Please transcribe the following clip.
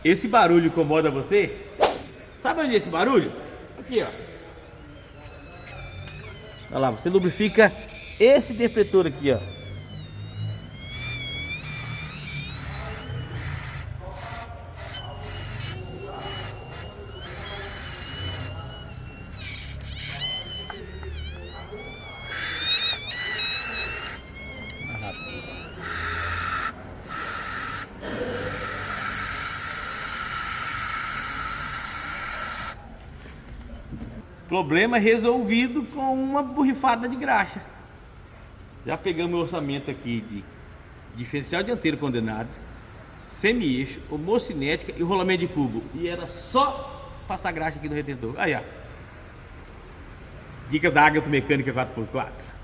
Esse barulho incomoda você? Sabe onde é esse barulho? Aqui, ó. Olha lá, você lubrifica esse defletor aqui, ó. Problema resolvido com uma borrifada de graxa. Já pegamos o orçamento aqui de diferencial dianteiro condenado, semi-eixo, homocinética e rolamento de cubo. E era só passar graxa aqui no retentor. Aí, ó. Dicas da Águia Automecânica 4x4.